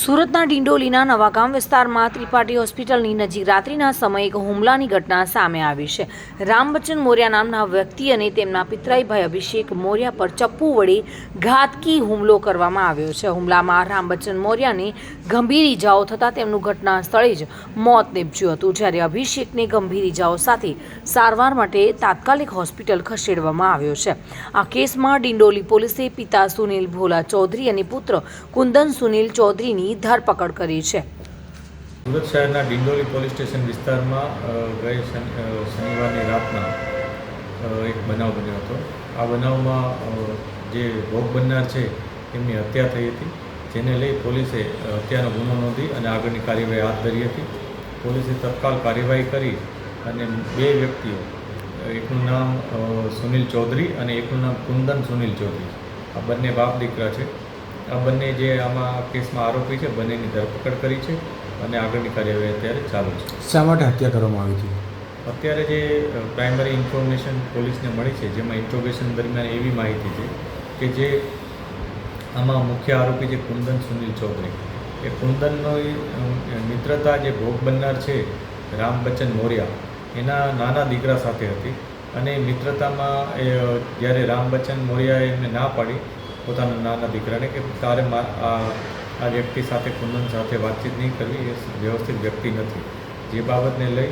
સુરતના ડિંડોલીના નવાગામ વિસ્તારમાં ત્રિપાઠી હોસ્પિટલની નજીક રાત્રિના સમયે એક હુમલાની ઘટના સામે આવી છે. રામબચ્ચન મોર્યા નામના વ્યક્તિ અને તેમના પિતરાઈ ભાઈ અભિષેક મોર્યા પર ચપ્પુ વડે ઘાતકી હુમલો કરવામાં આવ્યો છે. હુમલામાં રામબચ્ચન મોર્યાને ગંભીર ઇજાઓ થતાં તેમનું ઘટના સ્થળે જ મોત નીપજ્યું હતું, જ્યારે અભિષેકને ગંભીર ઇજાઓ સાથે સારવાર માટે તાત્કાલિક હોસ્પિટલ ખસેડવામાં આવ્યો છે. આ કેસમાં ડિંડોલી પોલીસે પિતા સુનિલ ભોલા ચૌધરી અને પુત્ર કુંદન સુનિલ ચૌધરીની ધરપકડ કરી છે. સુરત શહેરના ડિંડોલી પોલીસ સ્ટેશન વિસ્તારમાં ગઈ શનિવારની રાતના એક બનાવ બન્યો હતો. આ બનાવમાં જે ભોગ બનનાર છે એમની હત્યા થઈ હતી, જેને લઈ પોલીસે હત્યાનો ગુનો નોંધી અને આગળની કાર્યવાહી હાથ ધરી હતી. પોલીસે તત્કાલ કાર્યવાહી કરી અને બે વ્યક્તિઓ, એકનું નામ સુનિલ ચૌધરી અને એકનું નામ કુંદન સુનિલ ચૌધરી, આ બંને બાપ દીકરા છે. આ બંને જે આમાં કેસમાં આરોપી છે બંનેની ધરપકડ કરી છે અને આગળની કાર્યવાહી અત્યારે ચાલુ છે. શા માટે હત્યા કરવામાં આવી હતી? અત્યારે જે પ્રાઇમરી ઇન્ફોર્મેશન પોલીસને મળી છે, જેમાં ઇન્ટ્રોગેશન દરમિયાન એવી માહિતી છે કે જે આમાં મુખ્ય આરોપી છે કુંદન સુનિલ ચૌધરી, એ કુંદનનો મિત્રતા જે ભોગ બનનાર છે રામબચ્ચન મોર્યા એના નાના દીકરા સાથે હતી. અને મિત્રતામાં જ્યારે રામબચ્ચન મોર્યાએ એમને ના પાડી પોતાના નાના દીકરાને કે તારે આ વ્યક્તિ સાથે કુંદન સાથે વાતચીત નહીં કરવી, એ વ્યવસ્થિત વ્યક્તિ નથી, જે બાબતને લઈ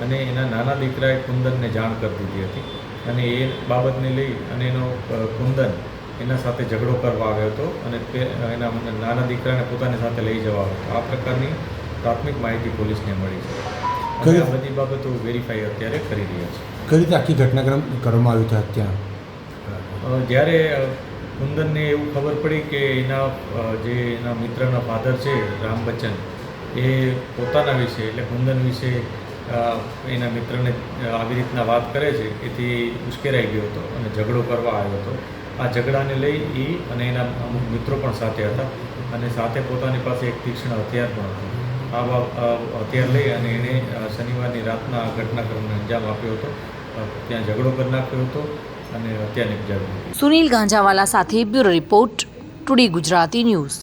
અને એના નાના દીકરાએ કુંદનને જાણ કરી દીધી હતી. અને એ બાબતને લઈ અને એનો કુંદન એના સાથે ઝઘડો કરવા આવ્યો હતો અને એના નાના દીકરાને પોતાની સાથે લઈ જવા આવ્યો હતો. આ પ્રકારની પ્રાથમિક માહિતી પોલીસને મળી છે અને આ બધી બાબતો વેરીફાઈ અત્યારે કરી રહ્યા છે. કઈ રીતે આખી ઘટનાક્રમ કરવામાં આવ્યું છે હત્યા? જ્યારે કુંદનને એવું ખબર પડી કે એના મિત્રના ફાધર છે રામબચ્ચન, એ પોતાના વિશે એટલે કુંદન વિશે એના મિત્રને આવી રીતના વાત કરે છે, એથી ઉશ્કેરાઈ ગયો હતો અને ઝઘડો કરવા આવ્યો હતો. આ ઝઘડાને લઈ એ અને એના અમુક મિત્રો પણ સાથે હતા અને સાથે પોતાની પાસે એક તીક્ષ્ણ હથિયાર પણ હતું. આ હથિયાર લઈ અને એણે શનિવારની રાતના ઘટનાક્રમને અંજામ આપ્યો હતો. ત્યાં ઝઘડો કરી નાખ્યો હતો અને હત્યા નિપજાવી. સુનિલ ગાંજાવાલા સાથે bureau report, today Gujarati news.